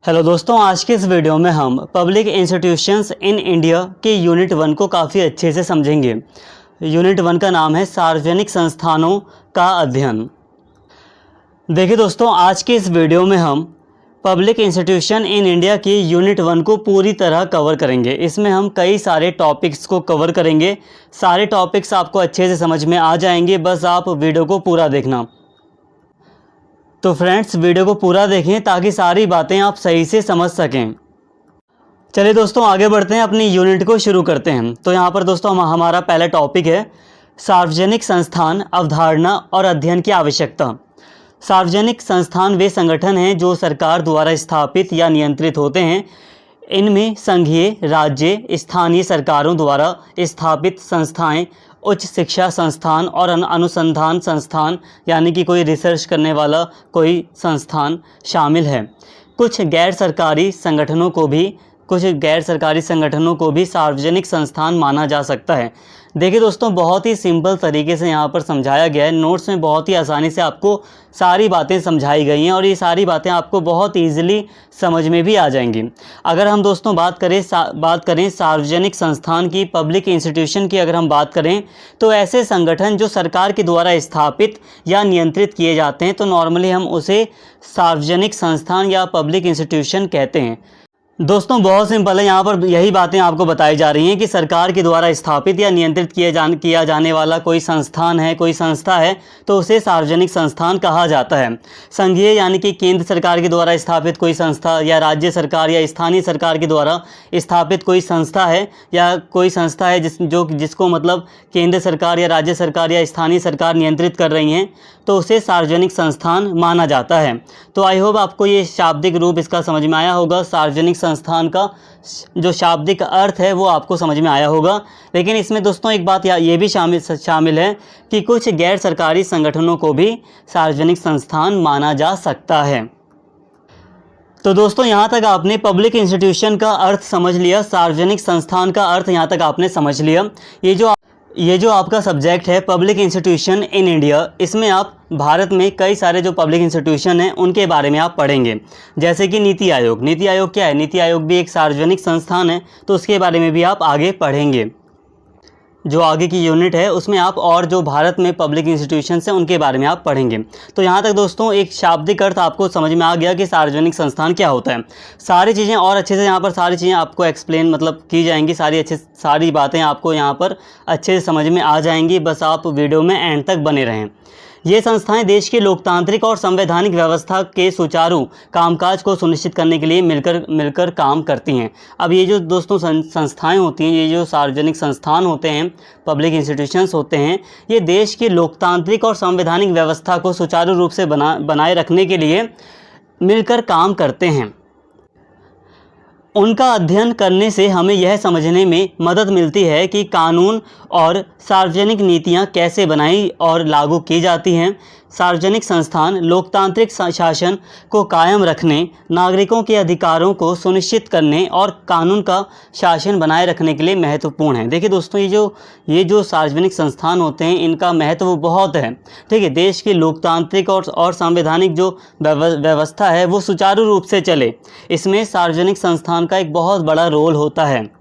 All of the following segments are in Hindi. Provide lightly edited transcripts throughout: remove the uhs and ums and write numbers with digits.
हेलो दोस्तों, आज के इस वीडियो में हम पब्लिक इंस्टीट्यूशंस इन इंडिया के यूनिट 1 को काफ़ी अच्छे से समझेंगे। यूनिट 1 का नाम है सार्वजनिक संस्थानों का अध्ययन। देखिए दोस्तों, आज के इस वीडियो में हम पब्लिक इंस्टीट्यूशन इन इंडिया की यूनिट 1 को पूरी तरह कवर करेंगे। इसमें हम कई सारे टॉपिक्स को कवर करेंगे। सारे टॉपिक्स आपको अच्छे से समझ में आ जाएंगे, बस आप वीडियो को पूरा देखना। तो फ्रेंड्स, वीडियो को पूरा देखें ताकि सारी बातें आप सही से समझ सकें। चलिए दोस्तों, आगे बढ़ते हैं, अपनी यूनिट को शुरू करते हैं। तो यहाँ पर दोस्तों हमारा पहला टॉपिक है सार्वजनिक संस्थान, अवधारणा और अध्ययन की आवश्यकता। सार्वजनिक संस्थान वे संगठन हैं जो सरकार द्वारा स्थापित या नियंत्रित होते हैं। इनमें संघीय, राज्य, स्थानीय सरकारों द्वारा स्थापित संस्थाएं, उच्च शिक्षा संस्थान और अनुसंधान संस्थान यानी कि कोई रिसर्च करने वाला कोई संस्थान शामिल है। कुछ गैर सरकारी संगठनों को भी सार्वजनिक संस्थान माना जा सकता है। देखिए दोस्तों, बहुत ही सिंपल तरीके से यहाँ पर समझाया गया है। नोट्स में बहुत ही आसानी से आपको सारी बातें समझाई गई हैं और ये सारी बातें आपको बहुत ईजिली समझ में भी आ जाएंगी। अगर हम दोस्तों बात करें सार्वजनिक संस्थान की, पब्लिक इंस्टीट्यूशन की अगर हम बात करें, तो ऐसे संगठन जो सरकार के द्वारा स्थापित या नियंत्रित किए जाते हैं, तो नॉर्मली हम उसे सार्वजनिक संस्थान या पब्लिक इंस्टीट्यूशन कहते हैं। दोस्तों बहुत सिंपल है, यहाँ पर यही बातें आपको बताई जा रही हैं कि सरकार के द्वारा स्थापित या नियंत्रित किया जाने वाला कोई संस्थान है, कोई संस्था है, तो उसे सार्वजनिक संस्थान कहा जाता है। संघीय यानी कि केंद्र सरकार के द्वारा स्थापित कोई संस्था, या राज्य सरकार या स्थानीय सरकार के द्वारा स्थापित कोई संस्था है, या कोई संस्था है जिसको मतलब केंद्र सरकार या राज्य सरकार या स्थानीय सरकार नियंत्रित कर रही हैं, तो उसे सार्वजनिक संस्थान माना जाता है। तो आई होप आपको ये शाब्दिक रूप इसका समझ में आया होगा। सार्वजनिक संस्थान का जो शाब्दिक अर्थ है वो आपको समझ में आया होगा। लेकिन इसमें दोस्तों एक बात ये भी शामिल है कि कुछ गैर सरकारी संगठनों को भी सार्वजनिक संस्थान माना जा सकता है। तो दोस्तों यहाँ तक आपने पब्लिक इंस्टीट्यूशन का अर्थ समझ लिया, सार्वजनिक संस्थान का अर्थ यहाँ तक आपने समझ लिया। ये जो आपका सब्जेक्ट है पब्लिक इंस्टीट्यूशन इन इंडिया, इसमें आप भारत में कई सारे जो पब्लिक इंस्टीट्यूशन हैं उनके बारे में आप पढ़ेंगे। जैसे कि नीति आयोग। नीति आयोग क्या है? नीति आयोग भी एक सार्वजनिक संस्थान है, तो उसके बारे में भी आप आगे पढ़ेंगे। जो आगे की यूनिट है उसमें आप और जो भारत में पब्लिक इंस्टीट्यूशन हैं उनके बारे में आप पढ़ेंगे। तो यहाँ तक दोस्तों एक शाब्दिक अर्थ आपको समझ में आ गया कि सार्वजनिक संस्थान क्या होता है। सारी चीज़ें और अच्छे से यहाँ पर सारी चीज़ें आपको एक्सप्लेन की जाएंगी। सारी बातें आपको यहाँ पर अच्छे से समझ में आ जाएंगी, बस आप वीडियो में एंड तक बने रहें। ये संस्थाएं देश की लोकतांत्रिक और संवैधानिक व्यवस्था के सुचारू कामकाज को सुनिश्चित करने के लिए मिलकर काम करती हैं। अब ये जो दोस्तों संस्थाएं होती हैं, ये जो सार्वजनिक संस्थान होते हैं, पब्लिक इंस्टीट्यूशंस होते हैं, ये देश की लोकतांत्रिक और संवैधानिक व्यवस्था को सुचारू रूप से बनाए रखने के लिए मिलकर काम करते हैं। उनका अध्ययन करने से हमें यह समझने में मदद मिलती है कि कानून और सार्वजनिक नीतियां कैसे बनाई और लागू की जाती हैं। सार्वजनिक संस्थान लोकतांत्रिक शासन को कायम रखने, नागरिकों के अधिकारों को सुनिश्चित करने और कानून का शासन बनाए रखने के लिए महत्वपूर्ण है। देखिए दोस्तों, ये जो सार्वजनिक संस्थान होते हैं इनका महत्व बहुत है। ठीक है, देश की लोकतांत्रिक और संवैधानिक जो व्यवस्था है वो सुचारू रूप से चले, इसमें सार्वजनिक संस्थान का एक बहुत बड़ा रोल होता है।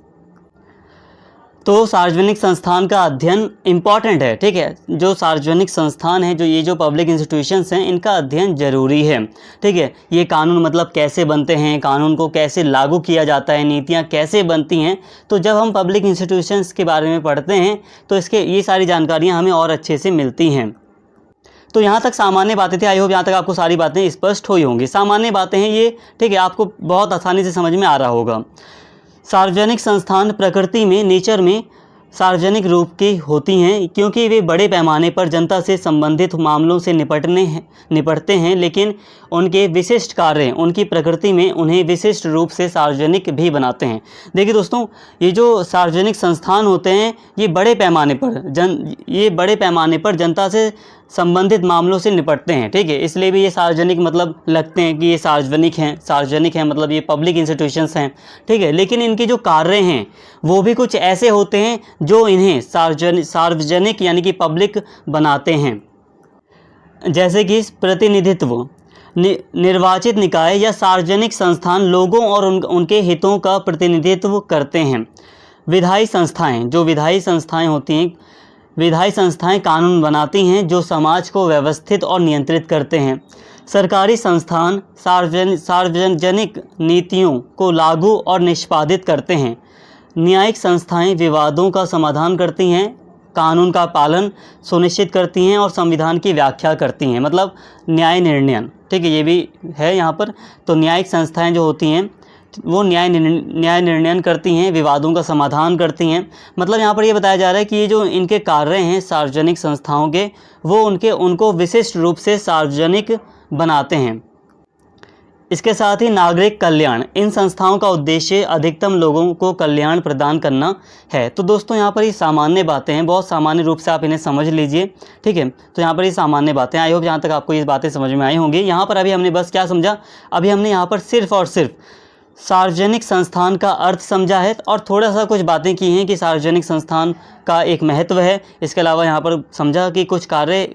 तो सार्वजनिक संस्थान का अध्ययन इम्पॉर्टेंट है। ठीक है, जो सार्वजनिक संस्थान है, ये जो पब्लिक इंस्टीट्यूशंस हैं, इनका अध्ययन ज़रूरी है। ठीक है, ये कानून मतलब कैसे बनते हैं, कानून को कैसे लागू किया जाता है, नीतियाँ कैसे बनती हैं। तो जब हम पब्लिक इंस्टीट्यूशंस के बारे में पढ़ते हैं तो ये सारी जानकारियाँ हमें और अच्छे से मिलती हैं। तो यहाँ तक सामान्य बातें थी। आई होप यहाँ तक आपको सारी बातें स्पष्ट हुई होंगी। सामान्य बातें हैं ये, ठीक है, आपको बहुत आसानी से समझ में आ रहा होगा। सार्वजनिक संस्थान प्रकृति में, नेचर में सार्वजनिक रूप की होती हैं क्योंकि वे बड़े पैमाने पर जनता से संबंधित मामलों से निपटते हैं, लेकिन उनके विशिष्ट कार्य उनकी प्रकृति में उन्हें विशिष्ट रूप से सार्वजनिक भी बनाते हैं। देखिए दोस्तों, ये जो सार्वजनिक संस्थान होते हैं ये बड़े पैमाने पर जनता से संबंधित मामलों से निपटते हैं। ठीक है, इसलिए भी ये सार्वजनिक मतलब लगते हैं कि ये सार्वजनिक हैं मतलब ये पब्लिक इंस्टीट्यूशंस हैं। ठीक है, लेकिन इनके जो कार्य हैं वो भी कुछ ऐसे होते हैं जो इन्हें सार्वजनिक यानी कि पब्लिक बनाते हैं। जैसे कि प्रतिनिधित्व, निर्वाचित निकाय या सार्वजनिक संस्थान लोगों और उनके हितों का प्रतिनिधित्व करते हैं। विधायी संस्थाएं, जो विधायी संस्थाएं होती हैं, विधायी संस्थाएं कानून बनाती हैं जो समाज को व्यवस्थित और नियंत्रित करते हैं। सरकारी संस्थान सार्वजनिक नीतियों को लागू और निष्पादित करते हैं। न्यायिक संस्थाएं विवादों का समाधान करती हैं, कानून का पालन सुनिश्चित करती हैं और संविधान की व्याख्या करती हैं, मतलब न्याय निर्णयन। ठीक है, ये भी है यहाँ पर। तो न्यायिक संस्थाएं जो होती हैं वो न्याय निर्णयन करती हैं, विवादों का समाधान करती हैं। मतलब यहाँ पर ये बताया जा रहा है कि ये जो इनके कार्य हैं सार्वजनिक संस्थाओं के, वो उनको विशिष्ट रूप से सार्वजनिक बनाते हैं। इसके साथ ही नागरिक कल्याण, इन संस्थाओं का उद्देश्य अधिकतम लोगों को कल्याण प्रदान करना है। तो दोस्तों यहाँ पर ये सामान्य बातें हैं, बहुत सामान्य रूप से आप इन्हें समझ लीजिए। ठीक है, तो यहाँ पर ये सामान्य बातें, आई होप जहाँ तक आपको ये बातें समझ में आई होंगी। यहाँ पर अभी हमने बस क्या समझा, अभी हमने यहाँ पर सिर्फ और सिर्फ सार्वजनिक संस्थान का अर्थ समझा है और थोड़ा सा कुछ बातें की हैं कि सार्वजनिक संस्थान का एक महत्व है। इसके अलावा यहाँ पर समझा कि कुछ कार्य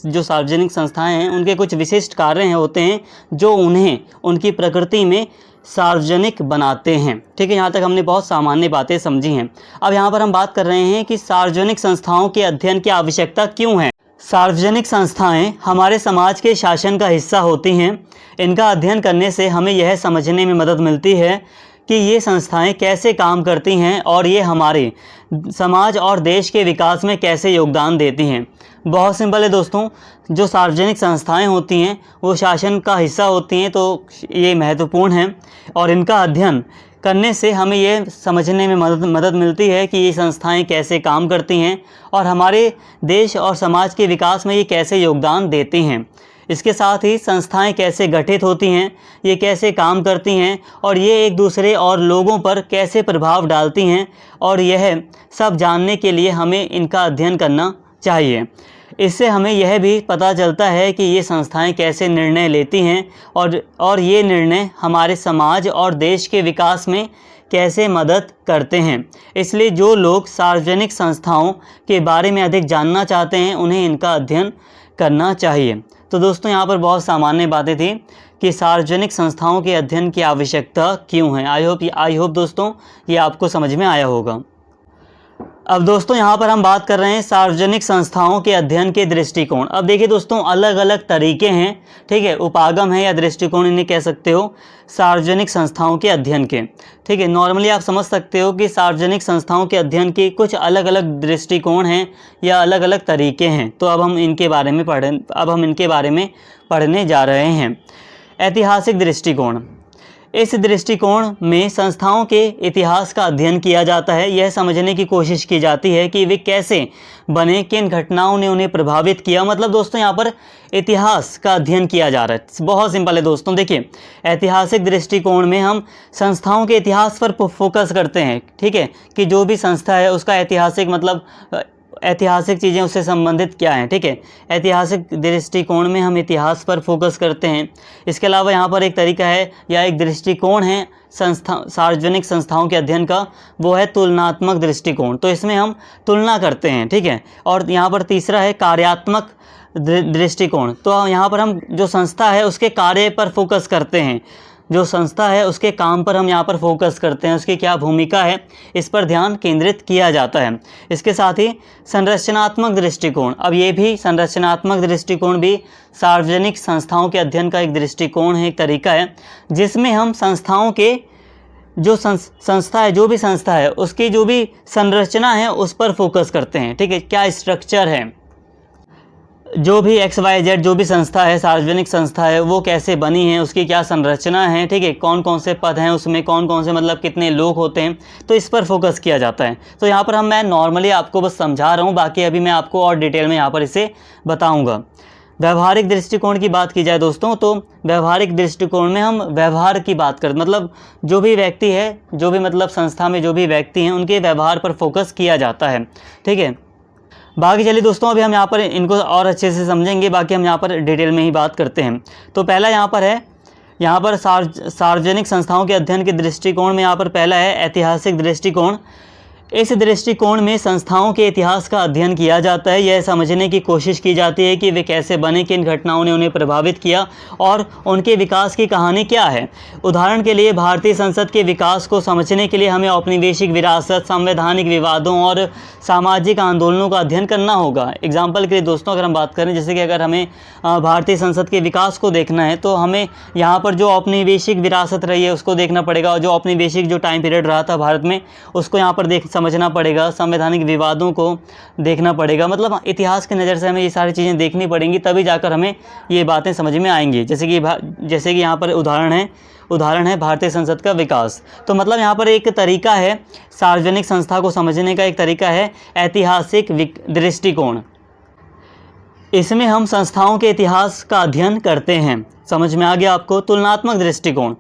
जो सार्वजनिक संस्थाएं हैं उनके कुछ विशिष्ट कार्य होते हैं जो उन्हें उनकी प्रकृति में सार्वजनिक बनाते हैं। ठीक है, यहाँ तक हमने बहुत सामान्य बातें समझी हैं। अब यहाँ पर हम बात कर रहे हैं कि सार्वजनिक संस्थाओं के अध्ययन की आवश्यकता क्यों है। सार्वजनिक संस्थाएं हमारे समाज के शासन का हिस्सा होती हैं। इनका अध्ययन करने से हमें यह समझने में मदद मिलती है कि ये संस्थाएं कैसे काम करती हैं और ये हमारे समाज और देश के विकास में कैसे योगदान देती हैं। बहुत सिंपल है दोस्तों, जो सार्वजनिक संस्थाएं होती हैं वो शासन का हिस्सा होती हैं, तो ये महत्वपूर्ण है और इनका अध्ययन करने से हमें ये समझने में मदद मिलती है कि ये संस्थाएं कैसे काम करती हैं और हमारे देश और समाज के विकास में ये कैसे योगदान देती हैं। इसके साथ ही संस्थाएं कैसे गठित होती हैं, ये कैसे काम करती हैं और ये एक दूसरे और लोगों पर कैसे प्रभाव डालती हैं, और यह सब जानने के लिए हमें इनका अध्ययन करना चाहिए। इससे हमें यह भी पता चलता है कि ये संस्थाएं कैसे निर्णय लेती हैं और ये निर्णय हमारे समाज और देश के विकास में कैसे मदद करते हैं। इसलिए जो लोग सार्वजनिक संस्थाओं के बारे में अधिक जानना चाहते हैं उन्हें इनका अध्ययन करना चाहिए। तो दोस्तों यहाँ पर बहुत सामान्य बातें थी कि सार्वजनिक संस्थाओं के अध्ययन की आवश्यकता क्यों है। आई होप दोस्तों ये आपको समझ में आया होगा। अब दोस्तों यहाँ पर हम बात कर रहे हैं सार्वजनिक संस्थाओं के अध्ययन के दृष्टिकोण। अब देखिए दोस्तों, अलग अलग तरीके हैं। ठीक है, उपागम है या दृष्टिकोण इन्हें कह सकते हो सार्वजनिक संस्थाओं के अध्ययन के। ठीक है, नॉर्मली आप समझ सकते हो कि सार्वजनिक संस्थाओं के अध्ययन के कुछ अलग अलग दृष्टिकोण हैं या अलग अलग तरीके हैं। तो अब हम इनके बारे में पढ़ने जा रहे हैं। ऐतिहासिक दृष्टिकोण, इस दृष्टिकोण में संस्थाओं के इतिहास का अध्ययन किया जाता है। यह समझने की कोशिश की जाती है कि वे कैसे बने, किन घटनाओं ने उन्हें प्रभावित किया। मतलब दोस्तों यहाँ पर इतिहास का अध्ययन किया जा रहा है। बहुत सिंपल है दोस्तों, देखिए ऐतिहासिक दृष्टिकोण में हम संस्थाओं के इतिहास पर फोकस करते हैं। ठीक है, कि जो भी संस्था है उसका ऐतिहासिक मतलब ऐतिहासिक चीज़ें उससे संबंधित क्या हैं। ठीक है, ऐतिहासिक दृष्टिकोण में हम इतिहास पर फोकस करते हैं। इसके अलावा यहाँ पर एक तरीका है या एक दृष्टिकोण है सार्वजनिक संस्थाओं के अध्ययन का, वो है तुलनात्मक दृष्टिकोण। तो इसमें हम तुलना करते हैं। ठीक है, और यहाँ पर तीसरा है कार्यात्मक दृष्टिकोण। तो यहाँ पर हम जो संस्था है उसके कार्य पर फोकस करते हैं, जो संस्था है उसके काम पर हम यहाँ पर फोकस करते हैं, उसकी क्या भूमिका है इस पर ध्यान केंद्रित किया जाता है। इसके साथ ही संरचनात्मक दृष्टिकोण, अब ये भी संरचनात्मक दृष्टिकोण भी सार्वजनिक संस्थाओं के अध्ययन का एक दृष्टिकोण है, एक तरीका है, जिसमें हम संस्थाओं के जो संस्था है, जो भी संस्था है उसकी जो भी संरचना है उस पर फोकस करते हैं। ठीक है, क्या स्ट्रक्चर है, जो भी XYZ जो भी संस्था है, सार्वजनिक संस्था है, वो कैसे बनी है, उसकी क्या संरचना है। ठीक है, कौन कौन से पद हैं उसमें, कौन कौन से मतलब कितने लोग होते हैं, तो इस पर फोकस किया जाता है। तो यहाँ पर मैं नॉर्मली आपको बस समझा रहा हूँ, बाकी अभी मैं आपको और डिटेल में यहाँ पर इसे बताऊँगा। व्यवहारिक दृष्टिकोण की बात की जाए दोस्तों, तो व्यवहारिक दृष्टिकोण में हम व्यवहार की बात करते, मतलब जो भी व्यक्ति है, जो भी मतलब संस्था में जो भी व्यक्ति हैं उनके व्यवहार पर फोकस किया जाता है। ठीक है, बाकी चलिए दोस्तों अभी हम यहाँ पर इनको और अच्छे से समझेंगे, बाकी हम यहाँ पर डिटेल में ही बात करते हैं। तो पहला यहाँ पर है, यहाँ पर सार्वजनिक संस्थाओं के अध्ययन के दृष्टिकोण में यहाँ पर पहला है ऐतिहासिक दृष्टिकोण। इस दृष्टिकोण में संस्थाओं के इतिहास का अध्ययन किया जाता है। यह समझने की कोशिश की जाती है कि वे कैसे बने, किन घटनाओं ने उन्हें प्रभावित किया और उनके विकास की कहानी क्या है। उदाहरण के लिए भारतीय संसद के विकास को समझने के लिए हमें औपनिवेशिक विरासत, संवैधानिक विवादों और सामाजिक आंदोलनों का अध्ययन करना होगा। एग्जाम्पल के लिए दोस्तों अगर हम बात करें, जैसे कि अगर हमें भारतीय संसद के विकास को देखना है तो हमें यहाँ पर जो औपनिवेशिक विरासत रही है उसको देखना पड़ेगा, और जो औपनिवेशिक जो टाइम पीरियड रहा था भारत में उसको यहाँ पर समझना पड़ेगा। संवैधानिक विवादों को देखना पड़ेगा। मतलब इतिहास की नज़र से हमें ये सारी चीज़ें देखनी पड़ेंगी, तभी जाकर हमें ये बातें समझ में आएंगी। जैसे कि यहाँ पर उदाहरण है भारतीय संसद का विकास। तो मतलब यहाँ पर एक तरीका है सार्वजनिक संस्था को समझने का, एक तरीका है ऐतिहासिक दृष्टिकोण। इसमें हम संस्थाओं के इतिहास का अध्ययन करते हैं। समझ में आ गया आपको? तुलनात्मक दृष्टिकोण।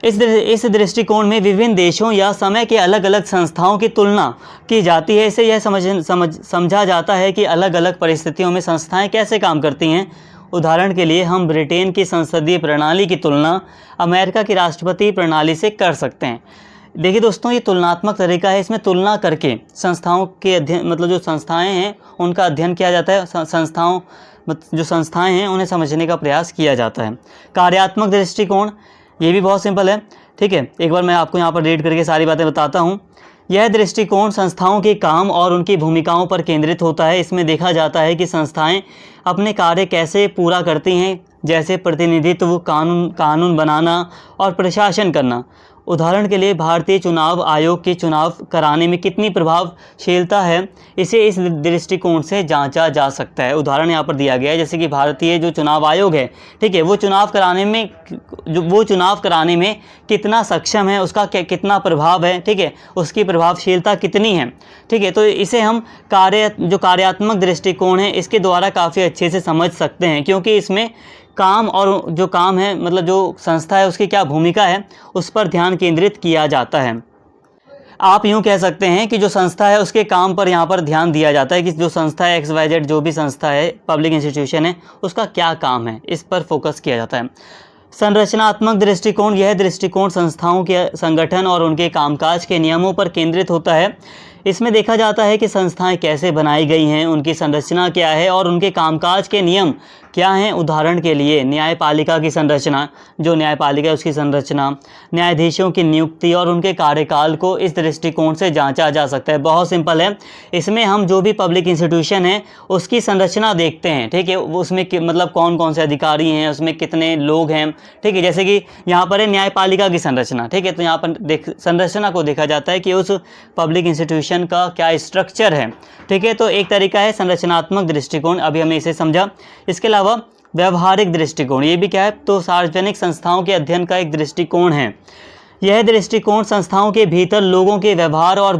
इस दृष्टिकोण में विभिन्न देशों या समय के अलग अलग संस्थाओं की तुलना की जाती है। इससे यह समझा जाता है कि अलग अलग परिस्थितियों में संस्थाएं कैसे काम करती हैं। उदाहरण के लिए हम ब्रिटेन की संसदीय प्रणाली की तुलना अमेरिका की राष्ट्रपति प्रणाली से कर सकते हैं। देखिए दोस्तों, ये तुलनात्मक तरीका है। इसमें तुलना करके संस्थाओं के अध्ययन, मतलब जो संस्थाएं हैं उनका अध्ययन किया जाता है। जो संस्थाएं हैं उन्हें समझने का प्रयास किया जाता है। कार्यात्मक दृष्टिकोण, ये भी बहुत सिंपल है। ठीक है, एक बार मैं आपको यहाँ पर रीड करके सारी बातें बताता हूँ। यह दृष्टिकोण संस्थाओं के काम और उनकी भूमिकाओं पर केंद्रित होता है। इसमें देखा जाता है कि संस्थाएं अपने कार्य कैसे पूरा करती हैं, जैसे प्रतिनिधित्व, कानून बनाना और प्रशासन करना। उदाहरण के लिए भारतीय चुनाव आयोग के चुनाव कराने में कितनी प्रभावशीलता है, इसे इस दृष्टिकोण से जांचा जा सकता है। उदाहरण यहाँ पर दिया गया है, जैसे कि भारतीय जो चुनाव आयोग है, ठीक है, वो चुनाव कराने में कितना सक्षम है, उसका कितना प्रभाव है, ठीक है, उसकी प्रभावशीलता कितनी है। ठीक है, तो इसे हम कार्यात्मक दृष्टिकोण है इसके द्वारा काफ़ी अच्छे से समझ सकते हैं, क्योंकि इसमें काम और जो काम है, मतलब जो संस्था है उसकी क्या भूमिका है, उस पर ध्यान केंद्रित किया जाता है। आप यूँ कह सकते हैं कि जो संस्था है उसके काम पर यहाँ पर ध्यान दिया जाता है कि जो संस्था है XYZ, जो भी संस्था है, पब्लिक इंस्टीट्यूशन है, उसका क्या काम है, इस पर फोकस किया जाता है। संरचनात्मक दृष्टिकोण, यह दृष्टिकोण संस्थाओं के संगठन और उनके कामकाज के नियमों पर केंद्रित होता है। इसमें देखा जाता है कि संस्थाएं कैसे बनाई गई हैं, उनकी संरचना क्या है और उनके कामकाज के नियम क्या हैं। उदाहरण के लिए न्यायपालिका की संरचना, जो न्यायपालिका है उसकी संरचना, न्यायाधीशों की नियुक्ति और उनके कार्यकाल को इस दृष्टिकोण से जांचा जा सकता है। बहुत सिंपल है। इसमें हम जो भी पब्लिक इंस्टीट्यूशन है उसकी संरचना देखते हैं। ठीक है, उसमें मतलब कौन कौन से अधिकारी हैं, उसमें कितने लोग हैं। ठीक है, जैसे कि यहाँ पर है न्यायपालिका की संरचना। ठीक है, तो यहाँ पर संरचना को देखा जाता है कि उस पब्लिक इंस्टीट्यूशन का क्या स्ट्रक्चर है। ठीक है, तो एक तरीका है संरचनात्मक दृष्टिकोण, अभी हमने इसे समझा। इसके अलावा व्यवहारिक दृष्टिकोण, ये भी क्या है, तो सार्वजनिक संस्थाओं के अध्ययन का एक दृष्टिकोण है। यह दृष्टिकोण संस्थाओं के भीतर लोगों के व्यवहार और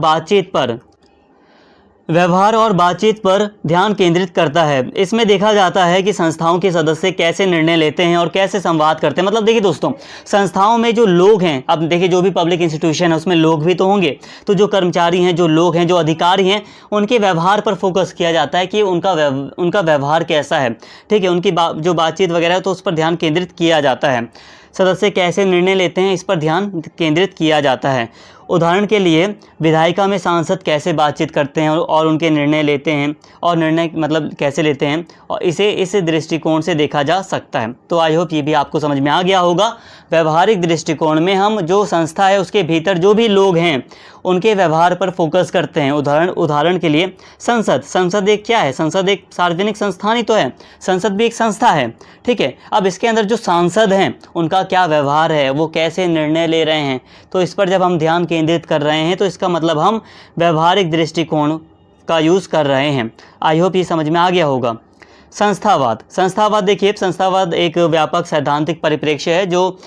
बातचीत पर ध्यान केंद्रित करता है। इसमें देखा जाता है कि संस्थाओं के सदस्य कैसे निर्णय लेते हैं और कैसे संवाद करते हैं। मतलब देखिए दोस्तों, संस्थाओं में जो लोग हैं, अब देखिए जो भी पब्लिक इंस्टीट्यूशन है उसमें लोग भी तो होंगे, तो जो कर्मचारी हैं, जो लोग हैं, जो अधिकारी हैं, उनके व्यवहार पर फोकस किया जाता है कि उनका व्यवहार कैसा है। ठीक है, उनकी जो बातचीत वगैरह है तो उस पर ध्यान केंद्रित किया जाता है। सदस्य कैसे निर्णय लेते हैं, इस पर ध्यान केंद्रित किया जाता है। उदाहरण के लिए विधायिका में सांसद कैसे बातचीत करते हैं और उनके निर्णय लेते हैं, और निर्णय मतलब कैसे लेते हैं, और इसे इस दृष्टिकोण से देखा जा सकता है। तो आई होप ये भी आपको समझ में आ गया होगा। व्यवहारिक दृष्टिकोण में हम जो संस्था है उसके भीतर जो भी लोग हैं उनके व्यवहार पर फोकस करते हैं। उदाहरण के लिए संसद एक क्या है, संसद एक सार्वजनिक संस्थान ही तो है, संसद भी एक संस्था है। ठीक है, अब इसके अंदर जो सांसद हैं उनका क्या व्यवहार है, वो कैसे निर्णय ले रहे हैं, तो इस पर जब हम ध्यान केंद्रित कर रहे हैं तो इसका मतलब हम व्यवहारिक दृष्टिकोण का यूज़ कर रहे हैं। आई होप ये समझ में आ गया होगा। संस्थावाद देखिए, संस्थावाद एक व्यापक सैद्धांतिक परिप्रेक्ष्य है जो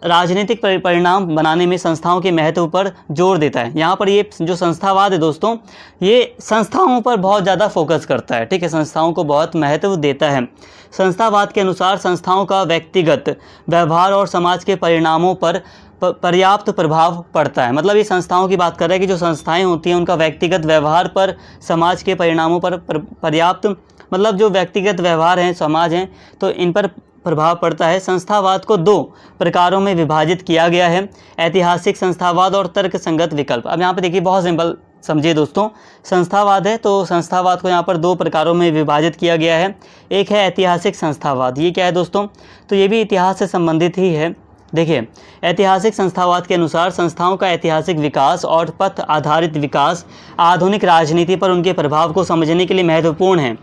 राजनीतिक परिणाम बनाने में संस्थाओं के महत्व पर जोर देता है। यहाँ पर ये जो संस्थावाद है दोस्तों, ये संस्थाओं पर बहुत ज़्यादा फोकस करता है। ठीक है, संस्थाओं को बहुत महत्व देता है। संस्थावाद के अनुसार संस्थाओं का व्यक्तिगत व्यवहार और समाज के परिणामों पर पर्याप्त प्रभाव पड़ता है। मतलब ये संस्थाओं की बात कर रहे हैं कि जो संस्थाएं होती हैं उनका व्यक्तिगत व्यवहार पर, समाज के परिणामों पर पर्याप्त, मतलब जो व्यक्तिगत व्यवहार हैं, समाज हैं, तो इन पर प्रभाव पड़ता है। संस्थावाद को 2 प्रकारों में विभाजित किया गया है, ऐतिहासिक संस्थावाद और तर्कसंगत विकल्प। अब यहाँ पे देखिए बहुत सिंपल समझिए दोस्तों, संस्थावाद है तो संस्थावाद को यहाँ पर दो प्रकारों में विभाजित किया गया है। एक है ऐतिहासिक संस्थावाद। ये क्या है दोस्तों, तो ये भी इतिहास से संबंधित ही है। देखिए, ऐतिहासिक संस्थावाद के अनुसार संस्थाओं का ऐतिहासिक विकास और पथ आधारित विकास आधुनिक राजनीति पर उनके प्रभाव को समझने के लिए महत्वपूर्ण है।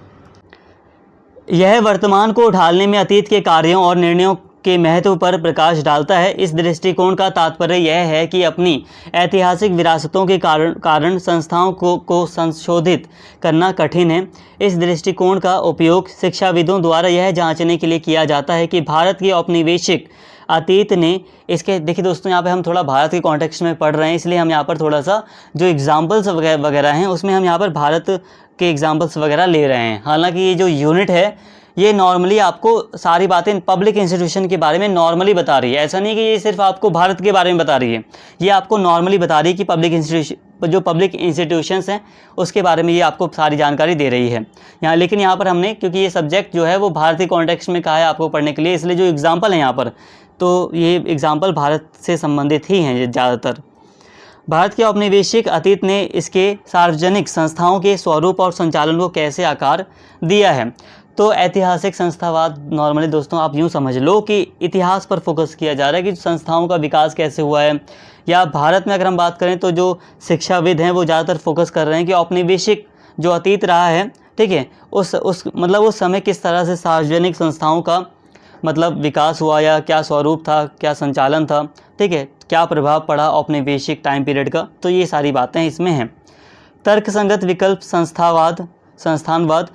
यह वर्तमान को ढालने में अतीत के कार्यों और निर्णयों के महत्व पर प्रकाश डालता है। इस दृष्टिकोण का तात्पर्य यह है कि अपनी ऐतिहासिक विरासतों के कारण संस्थाओं को संशोधित करना कठिन है। इस दृष्टिकोण का उपयोग शिक्षाविदों द्वारा यह जांचने के लिए किया जाता है कि भारत की औपनिवेशिक अतीत ने इसके, देखिए दोस्तों, यहाँ पे हम थोड़ा भारत के कॉन्टेक्स्ट में पढ़ रहे हैं, इसलिए हम यहाँ पर थोड़ा सा जो एग्जाम्पल्स वगैरह हैं उसमें हम यहाँ पर भारत के एग्जाम्पल्स वगैरह ले रहे हैं। हालांकि ये जो यूनिट है ये नॉर्मली आपको सारी बातें पब्लिक इंस्टीट्यूशन के बारे में नॉर्मली बता रही है। ऐसा नहीं कि ये सिर्फ आपको भारत के बारे में बता रही है, ये आपको नॉर्मली बता रही है कि पब्लिक इंस्टीट्यूशंस हैं उसके बारे में ये आपको सारी जानकारी दे रही है यहाँ। लेकिन यहाँ पर हमने, क्योंकि ये सब्जेक्ट जो है वो भारतीय कॉन्टेक्स्ट में कहा है आपको पढ़ने के लिए, इसलिए जो एग्जाम्पल है यहाँ पर, तो ये एग्जाम्पल भारत से संबंधित ही हैं ज़्यादातर। भारत के औपनिवेशिक अतीत ने इसके सार्वजनिक संस्थाओं के स्वरूप और संचालन को कैसे आकार दिया है। तो ऐतिहासिक संस्थावाद नॉर्मली दोस्तों आप यूँ समझ लो कि इतिहास पर फोकस किया जा रहा है कि संस्थाओं का विकास कैसे हुआ है। या भारत में अगर हम बात करें तो जो शिक्षाविद हैं वो ज़्यादातर फोकस कर रहे हैं कि औपनिवेशिक जो अतीत रहा है, ठीक है, उस समय किस तरह से सार्वजनिक संस्थाओं का मतलब विकास हुआ, या क्या स्वरूप था, क्या संचालन था, ठीक है, क्या प्रभाव पड़ा औपनिवेशिक टाइम पीरियड का। तो ये सारी बातें इसमें हैं। तर्कसंगत विकल्प संस्थानवाद।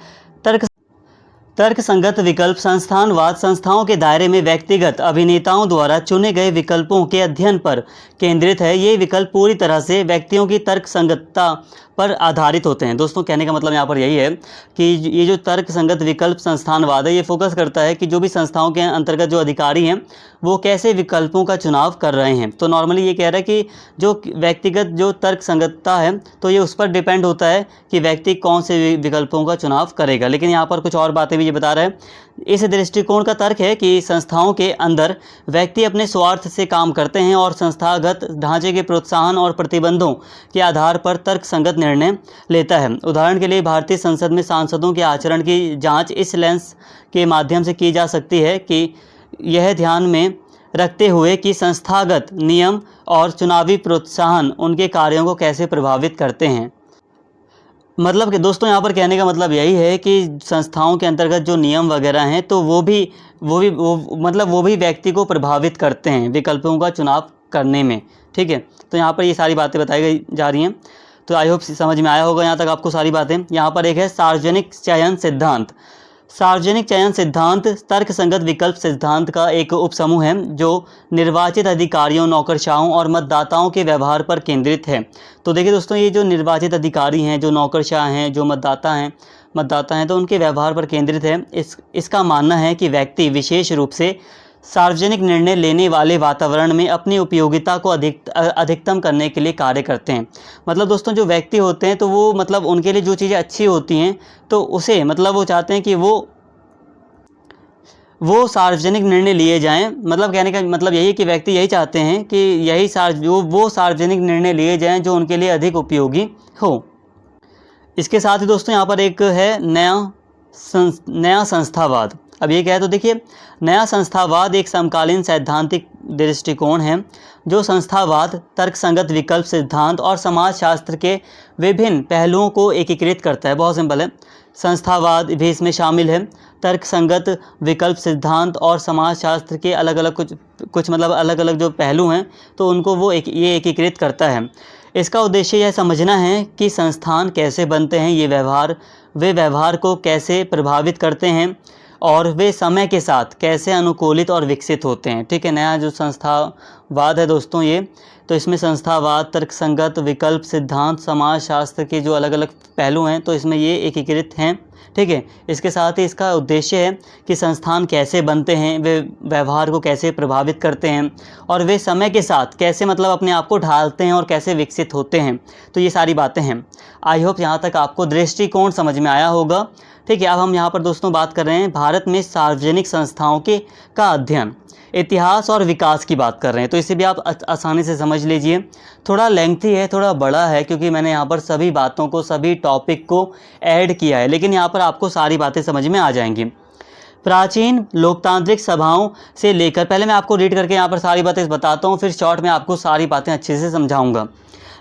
तर्कसंगत विकल्प संस्थानवाद संस्थाओं के दायरे में व्यक्तिगत अभिनेताओं द्वारा चुने गए विकल्पों के अध्ययन पर केंद्रित है। ये विकल्प पूरी तरह से व्यक्तियों की तर्कसंगतता पर आधारित होते हैं। दोस्तों कहने का मतलब यहाँ पर यही है कि ये जो तर्कसंगत विकल्प संस्थानवाद है ये फोकस करता है कि जो भी संस्थाओं के अंतर्गत जो अधिकारी हैं वो कैसे विकल्पों का चुनाव कर रहे हैं। तो नॉर्मली ये कह रहा है कि जो व्यक्तिगत जो तर्कसंगतता है तो ये उस पर डिपेंड होता है कि व्यक्ति कौन से विकल्पों का चुनाव करेगा। लेकिन यहाँ पर कुछ और बातें भी ये बता रहा है। इस दृष्टिकोण का तर्क है कि संस्थाओं के अंदर व्यक्ति अपने स्वार्थ से काम करते हैं और संस्थागत ढांचे के प्रोत्साहन और प्रतिबंधों के आधार पर तर्कसंगत निर्णय लेता है। उदाहरण के लिए भारतीय संसद में सांसदों के आचरण की जांच इस लेंस के माध्यम से की जा सकती है कि यह ध्यान में रखते हुए कि संस्थागत नियम और चुनावी प्रोत्साहन उनके कार्यों को कैसे प्रभावित करते हैं। मतलब कि दोस्तों यहाँ पर कहने का मतलब यही है कि संस्थाओं के अंतर्गत जो नियम वगैरह हैं तो वो भी व्यक्ति को प्रभावित करते हैं विकल्पों का चुनाव करने में, ठीक है। तो यहाँ पर ये सारी बातें बताई गई जा रही हैं। तो आई होप समझ में आया होगा यहाँ तक आपको सारी बातें। यहाँ पर एक है सार्वजनिक चयन सिद्धांत। सार्वजनिक चयन सिद्धांत तर्कसंगत विकल्प सिद्धांत का एक उपसमूह है जो निर्वाचित अधिकारियों, नौकरशाहों और मतदाताओं के व्यवहार पर केंद्रित है। तो देखिए दोस्तों, ये जो निर्वाचित अधिकारी हैं, जो नौकरशाह हैं, जो मतदाता हैं तो उनके व्यवहार पर केंद्रित है। इसका मानना है कि व्यक्ति विशेष रूप से सार्वजनिक निर्णय लेने वाले वातावरण में अपनी उपयोगिता को अधिकतम करने के लिए कार्य करते हैं। मतलब दोस्तों जो व्यक्ति होते हैं तो वो मतलब उनके लिए जो चीज़ें अच्छी होती हैं तो उसे मतलब वो चाहते हैं कि वो सार्वजनिक निर्णय लिए जाएं। मतलब कहने का मतलब यही है कि व्यक्ति यही चाहते हैं कि वो सार्वजनिक निर्णय लिए जाएं जो उनके लिए अधिक उपयोगी हो। इसके साथ ही दोस्तों यहाँ पर एक है नया संस्थावाद। अब ये क्या है, तो देखिए नया संस्थावाद एक समकालीन सैद्धांतिक दृष्टिकोण है जो संस्थावाद, तर्कसंगत विकल्प सिद्धांत और समाजशास्त्र के विभिन्न पहलुओं को एकीकृत करता है। बहुत सिंपल है, संस्थावाद भी इसमें शामिल है। तर्कसंगत विकल्प सिद्धांत और समाजशास्त्र के अलग अलग कुछ मतलब अलग अलग जो पहलू हैं तो उनको वो ये एकीकृत करता है। इसका उद्देश्य यह समझना है कि संस्थान कैसे बनते हैं, वे व्यवहार को कैसे प्रभावित करते हैं और वे समय के साथ कैसे अनुकूलित और विकसित होते हैं। ठीक है, नया जो संस्थावाद है दोस्तों ये, तो इसमें संस्थावाद, तर्कसंगत विकल्प सिद्धांत, समाजशास्त्र के जो अलग अलग पहलू हैं तो इसमें ये एकीकृत हैं। ठीक है, इसके साथ ही इसका उद्देश्य है कि संस्थान कैसे बनते हैं, वे व्यवहार को कैसे प्रभावित करते हैं और वे समय के साथ कैसे मतलब अपने आप को ढालते हैं और कैसे विकसित होते हैं। तो ये सारी बातें हैं। आई होप यहाँ तक आपको दृष्टिकोण समझ में आया होगा। ठीक है, अब हम यहाँ पर दोस्तों बात कर रहे हैं भारत में सार्वजनिक संस्थाओं का अध्ययन। इतिहास और विकास की बात कर रहे हैं, तो इसे भी आप आसानी से समझ लीजिए। थोड़ा लेंथी है, थोड़ा बड़ा है, क्योंकि मैंने यहाँ पर सभी बातों को, सभी टॉपिक को ऐड किया है, लेकिन यहाँ पर आपको सारी बातें समझ में आ जाएंगी। प्राचीन लोकतांत्रिक सभाओं से लेकर, पहले मैं आपको रीड करके यहाँ पर सारी बातें बताता हूँ, फिर शॉर्ट में आपको सारी बातें अच्छे से समझाऊंगा,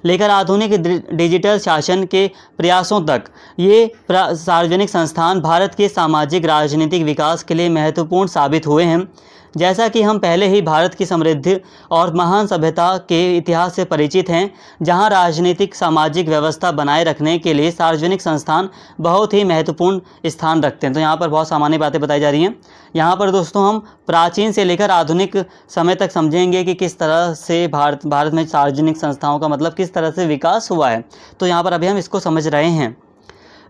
लेकर आधुनिक डिजिटल शासन के प्रयासों तक, ये सार्वजनिक संस्थान भारत के सामाजिक राजनीतिक विकास के लिए महत्वपूर्ण साबित हुए हैं। जैसा कि हम पहले ही भारत की समृद्ध और महान सभ्यता के इतिहास से परिचित हैं, जहां राजनीतिक सामाजिक व्यवस्था बनाए रखने के लिए सार्वजनिक संस्थान बहुत ही महत्वपूर्ण स्थान रखते हैं। तो यहाँ पर बहुत सामान्य बातें बताई जा रही हैं। यहाँ पर दोस्तों हम प्राचीन से लेकर आधुनिक समय तक समझेंगे कि किस तरह से भारत में सार्वजनिक संस्थाओं का मतलब किस तरह से विकास हुआ है। तो यहाँ पर अभी हम इसको समझ रहे हैं।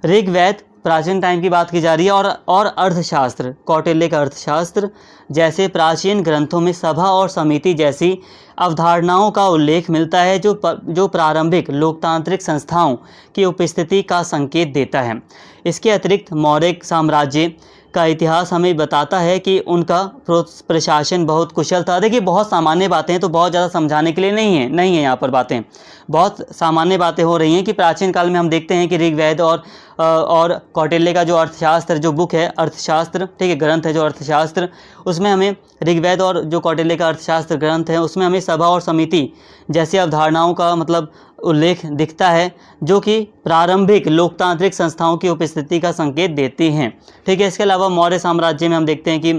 ऋग्वेद प्राचीन टाइम की बात की जा रही है, और अर्थशास्त्र, कौटिल्य का अर्थशास्त्र जैसे प्राचीन ग्रंथों में सभा और समिति जैसी अवधारणाओं का उल्लेख मिलता है, जो प्रारंभिक लोकतांत्रिक संस्थाओं की उपस्थिति का संकेत देता है। इसके अतिरिक्त मौर्य साम्राज्य का इतिहास हमें बताता है कि उनका प्रशासन बहुत कुशल था। देखिए बहुत सामान्य बातें हैं, तो बहुत ज़्यादा समझाने के लिए नहीं है यहाँ पर बातें, बहुत सामान्य बातें हो रही हैं कि प्राचीन काल में हम देखते हैं कि ऋग्वेद और कौटिल्य का जो अर्थशास्त्र, जो बुक है अर्थशास्त्र, ठीक है, ग्रंथ है जो अर्थशास्त्र, उसमें हमें ऋग्वेद और जो कौटिल्य का अर्थशास्त्र ग्रंथ है उसमें हमें सभा और समिति जैसी अवधारणाओं का मतलब उल्लेख दिखता है, जो कि प्रारंभिक लोकतांत्रिक संस्थाओं की उपस्थिति का संकेत देती हैं। ठीक है, इसके अलावा मौर्य साम्राज्य में हम देखते हैं कि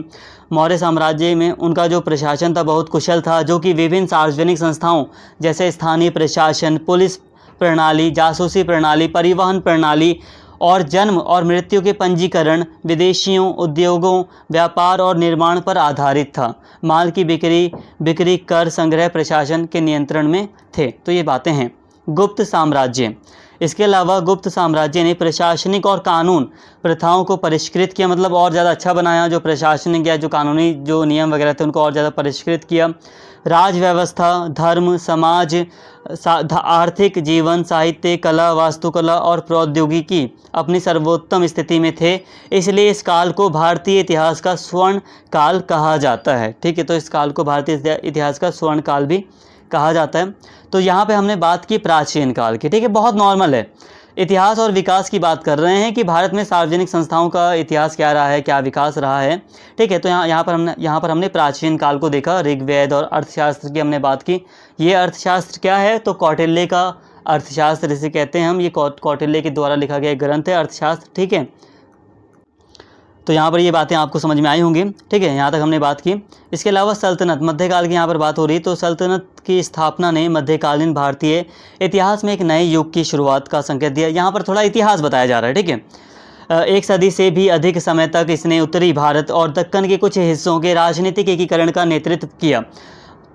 मौर्य साम्राज्य में उनका जो प्रशासन था बहुत कुशल था, जो कि विभिन्न सार्वजनिक संस्थाओं जैसे स्थानीय प्रशासन, पुलिस प्रणाली, जासूसी प्रणाली, परिवहन प्रणाली और जन्म और मृत्यु के पंजीकरण, विदेशियों, उद्योगों, व्यापार और निर्माण पर आधारित था। माल की बिक्री, कर संग्रह प्रशासन के नियंत्रण में थे। तो ये बातें हैं। गुप्त साम्राज्य, इसके अलावा गुप्त साम्राज्य ने प्रशासनिक और कानून प्रथाओं को परिष्कृत किया, मतलब और ज़्यादा अच्छा बनाया। जो प्रशासनिक या जो कानूनी जो नियम वगैरह थे उनको और ज़्यादा परिष्कृत किया। राज व्यवस्था, धर्म, समाज, आर्थिक जीवन, साहित्य, कला, वास्तुकला और प्रौद्योगिकी अपनी सर्वोत्तम स्थिति में थे। इसलिए इस काल को भारतीय इतिहास का स्वर्ण काल कहा जाता है। ठीक है, तो इस काल को भारतीय इतिहास का स्वर्ण काल भी कहा जाता है। तो यहाँ पे हमने बात की प्राचीन काल की। ठीक है, बहुत नॉर्मल है। इतिहास और विकास की बात कर रहे हैं कि भारत में सार्वजनिक संस्थाओं का इतिहास क्या रहा है, क्या विकास रहा है। ठीक है, तो यहाँ पर हमने प्राचीन काल को देखा, ऋग्वेद और अर्थशास्त्र की हमने बात की। ये अर्थशास्त्र क्या है, तो कौटिल्य का अर्थशास्त्र जिसे कहते हैं हम, ये कौटिल्य के द्वारा लिखा गया ग्रंथ है अर्थशास्त्र। ठीक है, तो यहाँ पर ये बातें आपको समझ में आई होंगी। ठीक है, यहाँ तक हमने बात की। इसके अलावा सल्तनत, मध्यकाल की यहाँ पर बात हो रही है। तो सल्तनत की स्थापना ने मध्यकालीन भारतीय इतिहास में एक नए युग की शुरुआत का संकेत दिया। यहाँ पर थोड़ा इतिहास बताया जा रहा है। ठीक है, एक सदी से भी अधिक समय तक इसने उत्तरी भारत और दक्कन के कुछ हिस्सों के राजनीतिक एकीकरण का नेतृत्व किया।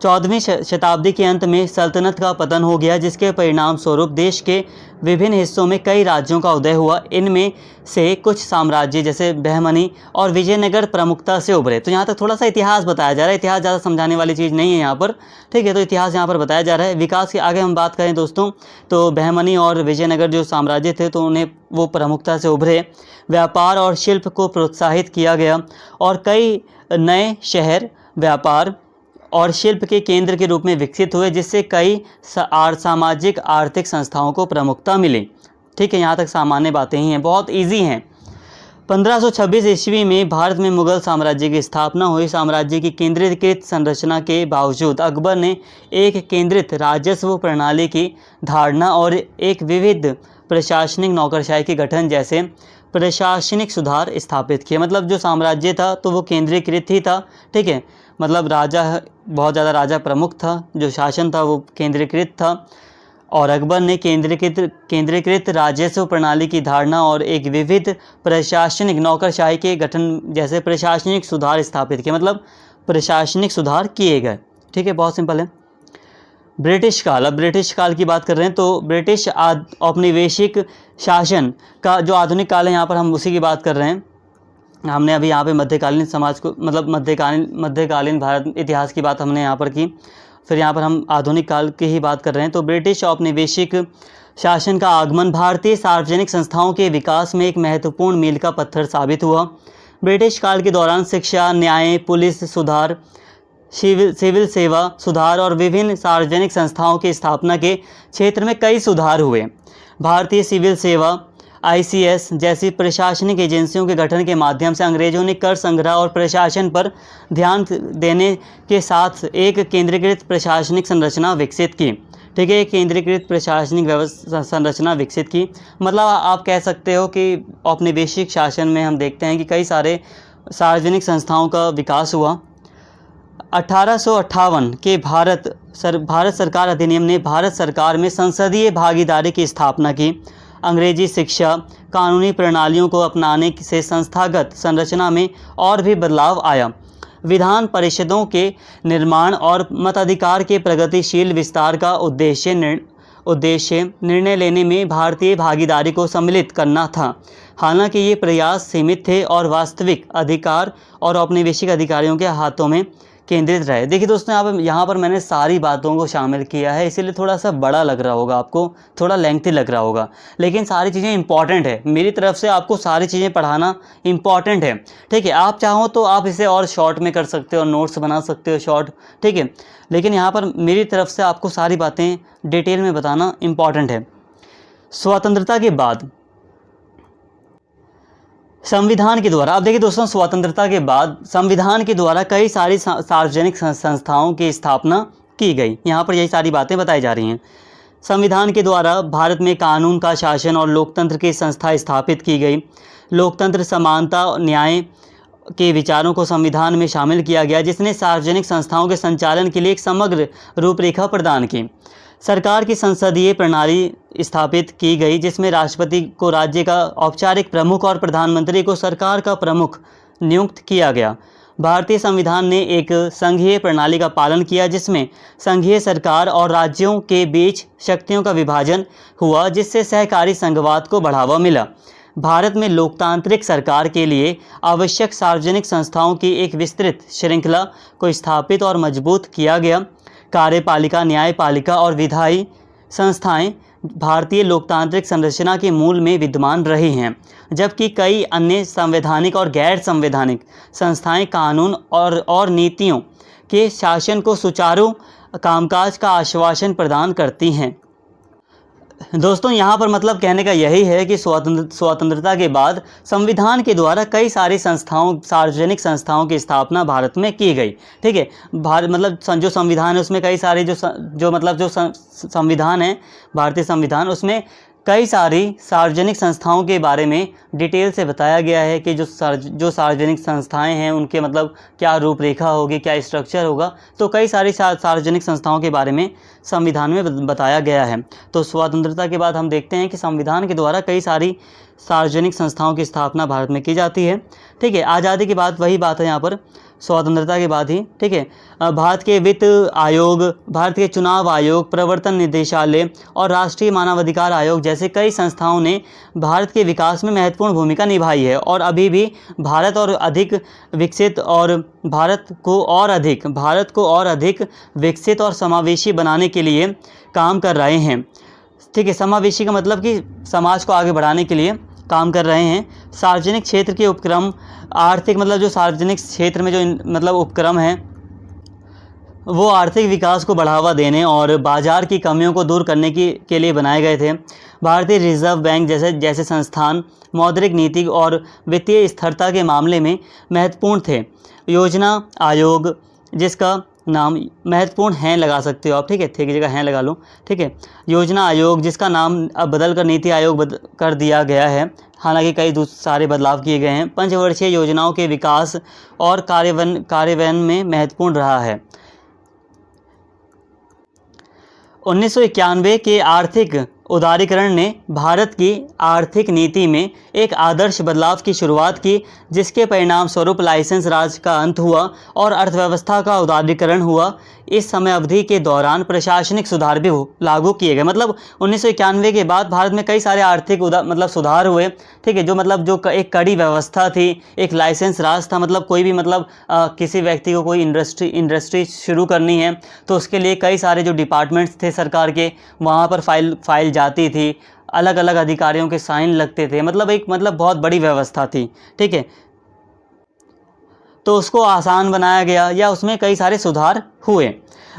14वीं शताब्दी के अंत में सल्तनत का पतन हो गया, जिसके परिणाम स्वरूप देश के विभिन्न हिस्सों में कई राज्यों का उदय हुआ। इनमें से कुछ साम्राज्य जैसे बहमनी और विजयनगर प्रमुखता से उभरे। तो यहाँ तक थोड़ा सा इतिहास बताया जा रहा है। इतिहास ज़्यादा समझाने वाली चीज़ नहीं है यहाँ पर। ठीक है, तो इतिहास यहाँ पर बताया जा रहा है। विकास के आगे हम बात करें दोस्तों, तो बहमनी और विजयनगर जो साम्राज्य थे तो उन्हें वो प्रमुखता से उभरे। व्यापार और शिल्प को प्रोत्साहित किया गया और कई नए शहर व्यापार और शिल्प के केंद्र के रूप में विकसित हुए, जिससे कई सामाजिक आर्थिक संस्थाओं को प्रमुखता मिली। ठीक है, यहाँ तक सामान्य बातें ही हैं, बहुत इजी हैं। 1526 ईस्वी में भारत में मुगल साम्राज्य की स्थापना हुई। साम्राज्य की केंद्रीकृत संरचना के बावजूद अकबर ने एक केंद्रित राजस्व प्रणाली की धारणा और एक विविध प्रशासनिक नौकरशाही के गठन जैसे प्रशासनिक सुधार स्थापित किए। मतलब जो साम्राज्य था तो वो केंद्रीकृत ही था। ठीक है, मतलब राजा, बहुत ज़्यादा राजा प्रमुख था, जो शासन था वो केंद्रीकृत था। और अकबर ने केंद्रीकृत राजस्व प्रणाली की धारणा और एक विविध प्रशासनिक नौकरशाही के गठन जैसे प्रशासनिक सुधार स्थापित किए। मतलब प्रशासनिक सुधार किए गए। ठीक है, बहुत सिंपल है। ब्रिटिश काल, अब ब्रिटिश काल की बात कर रहे हैं। तो ब्रिटिश औपनिवेशिक शासन का जो आधुनिक काल है, यहाँ पर हम उसी की बात कर रहे हैं। हमने अभी यहाँ पे मध्यकालीन समाज को, मतलब मध्यकालीन भारत इतिहास की बात हमने यहाँ पर की। फिर यहाँ पर हम आधुनिक काल की ही बात कर रहे हैं। तो ब्रिटिश औपनिवेशिक शासन का आगमन भारतीय सार्वजनिक संस्थाओं के विकास में एक महत्वपूर्ण मील का पत्थर साबित हुआ। ब्रिटिश काल के दौरान शिक्षा, न्याय, पुलिस सुधार, सिविल सेवा सुधार और विभिन्न सार्वजनिक संस्थाओं की स्थापना के क्षेत्र में कई सुधार हुए। भारतीय सिविल सेवा ICS जैसी प्रशासनिक एजेंसियों के गठन के माध्यम से अंग्रेजों ने कर संग्रह और प्रशासन पर ध्यान देने के साथ एक केंद्रीकृत प्रशासनिक संरचना विकसित की। ठीक है, केंद्रीकृत प्रशासनिक संरचना विकसित की, मतलब आप कह सकते हो कि औपनिवेशिक शासन में हम देखते हैं कि कई सारे सार्वजनिक संस्थाओं का विकास हुआ। 1858 के भारत सरकार अधिनियम ने भारत सरकार में संसदीय भागीदारी की स्थापना की। अंग्रेजी शिक्षा कानूनी प्रणालियों को अपनाने से संस्थागत संरचना में और भी बदलाव आया। विधान परिषदों के निर्माण और मताधिकार के प्रगतिशील विस्तार का उद्देश्य निर्णय लेने में भारतीय भागीदारी को सम्मिलित करना था। हालांकि ये प्रयास सीमित थे और वास्तविक अधिकार और औपनिवेशिक अधिकारियों के हाथों में केंद्रित रहे। देखिए दोस्तों, यहाँ पर मैंने सारी बातों को शामिल किया है, इसीलिए थोड़ा सा बड़ा लग रहा होगा आपको, थोड़ा लेंथी लग रहा होगा, लेकिन सारी चीज़ें इंपॉर्टेंट है। मेरी तरफ से आपको सारी चीज़ें पढ़ाना इंपॉर्टेंट है। ठीक है, आप चाहो तो आप इसे और शॉर्ट में कर सकते हो, नोट्स बना सकते हो शॉर्ट। ठीक है, लेकिन यहाँ पर मेरी तरफ से आपको सारी बातें डिटेल में बताना इंपॉर्टेंट है। स्वतंत्रता के बाद संविधान के द्वारा, अब देखिए दोस्तों, स्वतंत्रता के बाद संविधान के द्वारा कई सारी सार्वजनिक संस्थाओं की स्थापना की गई। यहाँ पर यही सारी बातें बताई जा रही हैं। संविधान के द्वारा भारत में कानून का शासन और लोकतंत्र की संस्था स्थापित की गई। लोकतंत्र, समानता, न्याय के विचारों को संविधान में शामिल किया गया, जिसने सार्वजनिक संस्थाओं के संचालन के लिए एक समग्र रूपरेखा प्रदान की। सरकार की संसदीय प्रणाली स्थापित की गई, जिसमें राष्ट्रपति को राज्य का औपचारिक प्रमुख और प्रधानमंत्री को सरकार का प्रमुख नियुक्त किया गया। भारतीय संविधान ने एक संघीय प्रणाली का पालन किया, जिसमें संघीय सरकार और राज्यों के बीच शक्तियों का विभाजन हुआ, जिससे सहकारी संघवाद को बढ़ावा मिला। भारत में लोकतांत्रिक सरकार के लिए आवश्यक सार्वजनिक संस्थाओं की एक विस्तृत श्रृंखला को स्थापित और मजबूत किया गया। कार्यपालिका, न्यायपालिका और विधायी संस्थाएं भारतीय लोकतांत्रिक संरचना के मूल में विद्यमान रही हैं, जबकि कई अन्य संवैधानिक और गैर संवैधानिक संस्थाएं कानून और नीतियों के शासन को सुचारू कामकाज का आश्वासन प्रदान करती हैं। दोस्तों, यहाँ पर मतलब कहने का यही है कि स्वतंत्रता के बाद संविधान के द्वारा कई सारी सार्वजनिक संस्थाओं की स्थापना भारत में की गई। ठीक है, मतलब जो संविधान है उसमें कई सारे जो संविधान है, भारतीय संविधान, उसमें कई सारी सार्वजनिक संस्थाओं के बारे में डिटेल से बताया गया है कि जो सार्वजनिक संस्थाएं हैं उनके मतलब क्या रूपरेखा होगी, क्या स्ट्रक्चर होगा। तो कई सारी सार्वजनिक संस्थाओं के बारे में संविधान में बताया गया है। तो स्वतंत्रता के बाद हम देखते हैं कि संविधान के द्वारा कई सारी सार्वजनिक संस्थाओं की स्थापना भारत में की जाती है। ठीक है, आज़ादी की बात वही बात है यहाँ पर, स्वतंत्रता के बाद ही। ठीक है, भारत के वित्त आयोग, भारत के चुनाव आयोग, प्रवर्तन निदेशालय और राष्ट्रीय मानवाधिकार आयोग जैसे कई संस्थाओं ने भारत के विकास में महत्वपूर्ण भूमिका निभाई है और अभी भी भारत और अधिक विकसित और भारत को और अधिक विकसित और समावेशी बनाने के लिए काम कर रहे हैं। ठीक है, समावेशी का मतलब कि समाज को आगे बढ़ाने के लिए काम कर रहे हैं। सार्वजनिक क्षेत्र के उपक्रम, आर्थिक मतलब जो सार्वजनिक क्षेत्र में जो मतलब उपक्रम हैं वो आर्थिक विकास को बढ़ावा देने और बाजार की कमियों को दूर करने के लिए बनाए गए थे। भारतीय रिजर्व बैंक जैसे संस्थान मौद्रिक नीति और वित्तीय स्थिरता के मामले में महत्वपूर्ण थे। योजना आयोग, जिसका नाम महत्वपूर्ण हैं लगा सकते हो आप। ठीक है, थे की जगह हैं लगा लो। ठीक है, योजना आयोग, जिसका नाम अब बदल कर नीति आयोग कर दिया गया है, हालांकि कई सारे बदलाव किए गए हैं। पंचवर्षीय योजनाओं के विकास और कार्यान्वयन में महत्वपूर्ण रहा है। 1991 के आर्थिक उदारीकरण ने भारत की आर्थिक नीति में एक आदर्श बदलाव की शुरुआत की, जिसके परिणाम स्वरूप लाइसेंस राज का अंत हुआ और अर्थव्यवस्था का उदारीकरण हुआ। इस समय अवधि के दौरान प्रशासनिक सुधार भी लागू किए गए। मतलब 1991 के बाद भारत में कई सारे आर्थिक सुधार हुए। ठीक है, जो एक कड़ी व्यवस्था थी, एक लाइसेंस राज था, मतलब कोई भी किसी व्यक्ति को कोई इंडस्ट्री शुरू करनी है तो उसके लिए कई सारे जो डिपार्टमेंट्स थे सरकार के, वहाँ पर फाइल जाती थी, अलग अलग अधिकारियों के साइन लगते थे, मतलब बहुत बड़ी व्यवस्था थी। ठीक है, तो उसको आसान बनाया गया या उसमें कई सारे सुधार हुए।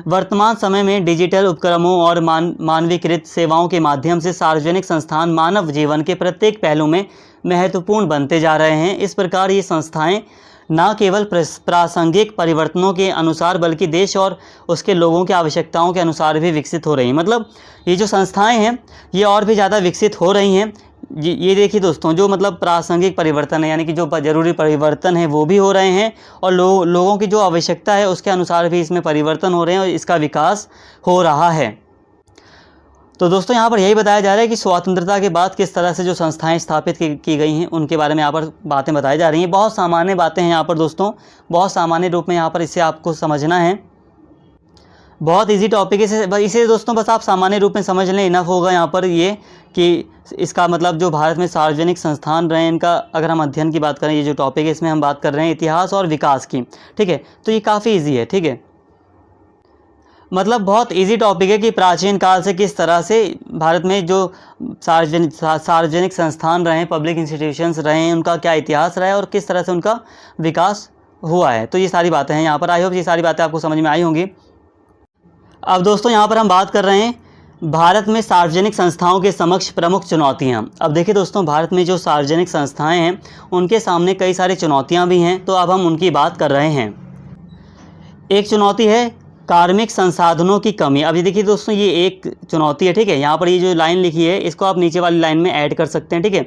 वर्तमान समय में डिजिटल उपक्रमों और मानवीकृत सेवाओं के माध्यम से सार्वजनिक संस्थान मानव जीवन के प्रत्येक पहलू में महत्वपूर्ण बनते जा रहे हैं। इस प्रकार ये संस्थाएं न केवल प्रासंगिक परिवर्तनों के अनुसार बल्कि देश और उसके लोगों की आवश्यकताओं के अनुसार भी विकसित हो रही हैं। मतलब ये जो संस्थाएं हैं ये और भी ज़्यादा विकसित हो रही हैं। ये देखिए दोस्तों, जो मतलब प्रासंगिक परिवर्तन है यानी कि जो ज़रूरी परिवर्तन है वो भी हो रहे हैं और लोगों की जो आवश्यकता है उसके अनुसार भी इसमें परिवर्तन हो रहे हैं और इसका विकास हो रहा है। तो दोस्तों यहाँ पर यही बताया जा रहा है कि स्वतंत्रता के बाद किस तरह से जो संस्थाएं स्थापित की गई हैं उनके बारे में यहाँ पर बातें बताई जा रही हैं। बहुत सामान्य बातें हैं यहाँ पर दोस्तों, बहुत सामान्य रूप में यहाँ पर इसे आपको समझना है। बहुत इजी टॉपिक है, इसे दोस्तों बस आप सामान्य रूप में समझ लें, इनफ होगा यहाँ पर ये कि इसका मतलब जो भारत में सार्वजनिक संस्थान रहे हैं इनका अगर हम अध्ययन की बात करें, ये जो टॉपिक है इसमें हम बात कर रहे हैं इतिहास और विकास की, ठीक है। तो ये काफ़ी ईजी है, ठीक है। मतलब बहुत इजी टॉपिक है कि प्राचीन काल से किस तरह से भारत में जो सार्वजनिक संस्थान रहे हैं, पब्लिक इंस्टीट्यूशंस रहे हैं, उनका क्या इतिहास रहा है और किस तरह से उनका विकास हुआ है। तो ये सारी बातें हैं यहाँ पर। आई होप ये सारी बातें आपको समझ में आई होंगी। अब दोस्तों यहाँ पर हम बात कर रहे हैं भारत में सार्वजनिक संस्थाओं के समक्ष प्रमुख चुनौतियाँ। अब देखिए दोस्तों, भारत में जो सार्वजनिक संस्थाएँ हैं उनके सामने कई सारी चुनौतियाँ भी हैं, तो अब हम उनकी बात कर रहे हैं। एक चुनौती है कार्मिक संसाधनों की कमी। अभी देखिए दोस्तों, ये एक चुनौती है, ठीक है। यहाँ पर ये जो लाइन लिखी है इसको आप नीचे वाली लाइन में ऐड कर सकते हैं, ठीक है।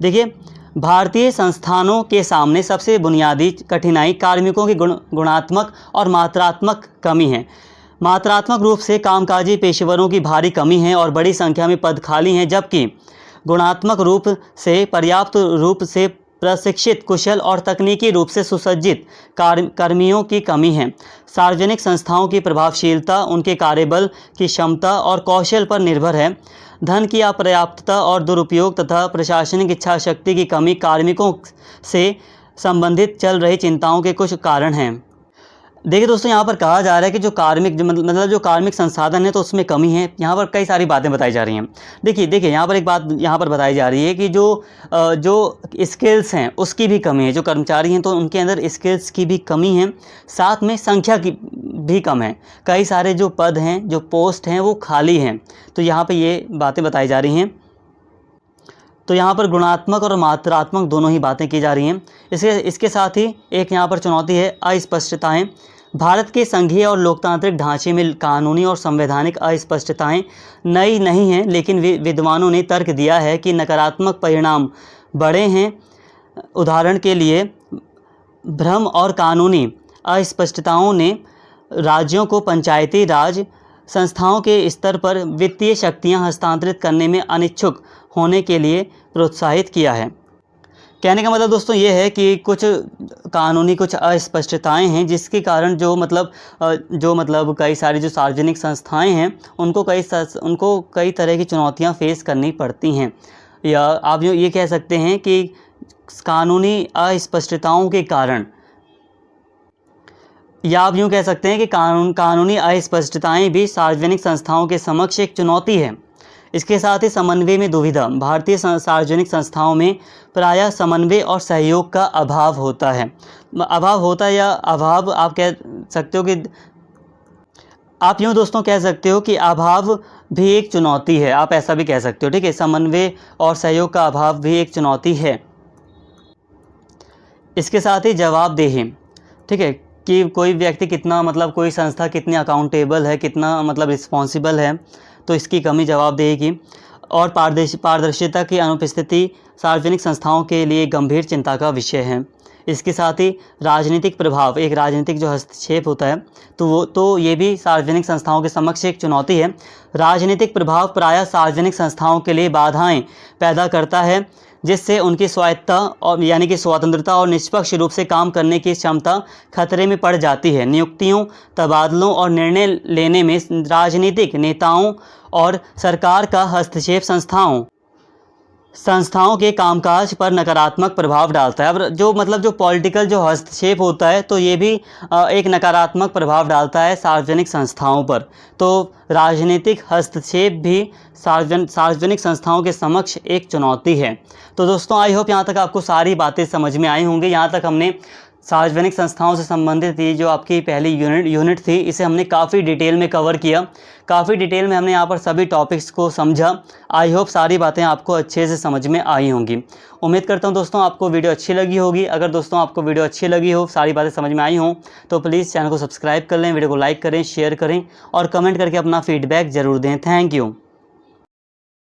देखिए, भारतीय संस्थानों के सामने सबसे बुनियादी कठिनाई कार्मिकों की गुणात्मक और मात्रात्मक कमी है। मात्रात्मक रूप से कामकाजी पेशेवरों की भारी कमी है और बड़ी संख्या में पद खाली हैं, जबकि गुणात्मक रूप से पर्याप्त रूप से प्रशिक्षित, कुशल और तकनीकी रूप से सुसज्जित कर्मियों की कमी है। सार्वजनिक संस्थाओं की प्रभावशीलता उनके कार्यबल की क्षमता और कौशल पर निर्भर है। धन की अपर्याप्तता और दुरुपयोग तथा प्रशासनिक इच्छा शक्ति की कमी कार्मिकों से संबंधित चल रही चिंताओं के कुछ कारण हैं। देखिए दोस्तों, यहाँ पर कहा जा रहा है कि जो कार्मिक संसाधन है तो उसमें कमी है। यहाँ पर कई सारी बातें बताई जा रही हैं। देखिए यहाँ पर एक बात यहाँ पर बताई जा रही है कि जो स्किल्स हैं उसकी भी कमी है। जो कर्मचारी हैं तो उनके अंदर स्किल्स की भी कमी है, साथ में संख्या की भी कम है। कई सारे जो पद हैं, जो पोस्ट हैं वो खाली हैं। तो यहाँ पर ये बातें बताई जा रही हैं। तो यहाँ पर गुणात्मक और मात्रात्मक दोनों ही बातें की जा रही हैं। इसके साथ ही एक यहाँ पर चुनौती है अस्पष्टताएं। भारत के संघीय और लोकतांत्रिक ढांचे में कानूनी और संवैधानिक अस्पष्टताएं नई नहीं हैं, लेकिन विद्वानों ने तर्क दिया है कि नकारात्मक परिणाम बड़े हैं। उदाहरण के लिए, भ्रम और कानूनी अस्पष्टताओं ने राज्यों को पंचायती राज संस्थाओं के स्तर पर वित्तीय शक्तियां हस्तांतरित करने में अनिच्छुक होने के लिए प्रोत्साहित किया है। कहने का मतलब दोस्तों ये है कि कुछ कानूनी कुछ अस्पष्टताएं हैं जिसके कारण जो मतलब कई सारी जो सार्वजनिक संस्थाएं हैं उनको कई तरह की चुनौतियां फेस करनी पड़ती हैं। या आप ये कह सकते हैं कि कानूनी अस्पष्टताओं के कारण, या आप यूँ कह सकते हैं कि कानूनी अस्पष्टताएं भी सार्वजनिक संस्थाओं के समक्ष एक चुनौती है। इसके साथ ही समन्वय में दुविधा। भारतीय सार्वजनिक संस्थाओं में प्रायः समन्वय और सहयोग का अभाव होता है। या अभाव आप कह सकते हो कि आप यूँ दोस्तों कह सकते हो कि अभाव भी एक चुनौती है, आप ऐसा भी कह सकते हो, ठीक है। समन्वय और सहयोग का अभाव भी एक चुनौती है। इसके साथ ही जवाबदेही, ठीक है, कि कोई व्यक्ति कितना कोई संस्था कितनी अकाउंटेबल है, कितना रिस्पॉन्सिबल है, तो इसकी कमी जवाबदेही की। और पारदर्शिता की अनुपस्थिति सार्वजनिक संस्थाओं के लिए गंभीर चिंता का विषय है। इसके साथ ही राजनीतिक प्रभाव, एक राजनीतिक जो हस्तक्षेप होता है तो ये भी सार्वजनिक संस्थाओं के समक्ष एक चुनौती है। राजनीतिक प्रभाव प्रायः सार्वजनिक संस्थाओं के लिए बाधाएं पैदा करता है, जिससे उनकी स्वायत्तता और यानी कि स्वतंत्रता और निष्पक्ष रूप से काम करने की क्षमता खतरे में पड़ जाती है। नियुक्तियों, तबादलों और निर्णय लेने में राजनीतिक नेताओं और सरकार का हस्तक्षेप संस्थाओं के कामकाज पर नकारात्मक प्रभाव डालता है। अब जो पॉलिटिकल जो हस्तक्षेप होता है तो ये भी एक नकारात्मक प्रभाव डालता है सार्वजनिक संस्थाओं पर। तो राजनीतिक हस्तक्षेप भी सार्वजनिक संस्थाओं के समक्ष एक चुनौती है। तो दोस्तों आई होप यहाँ तक आपको सारी बातें समझ में आई होंगी। यहाँ तक हमने सार्वजनिक संस्थाओं से संबंधित ये जो आपकी पहली यूनिट थी, इसे हमने काफ़ी डिटेल में कवर किया, काफ़ी डिटेल में हमने यहाँ पर सभी टॉपिक्स को समझा। आई होप सारी बातें आपको अच्छे से समझ में आई होंगी। उम्मीद करता हूँ दोस्तों आपको वीडियो अच्छी लगी होगी। अगर दोस्तों आपको वीडियो अच्छी लगी हो, सारी बातें समझ में आई हों, तो प्लीज़ चैनल को सब्सक्राइब कर लें, वीडियो को लाइक करें, शेयर करें और कमेंट करके अपना फीडबैक ज़रूर दें। Thank you.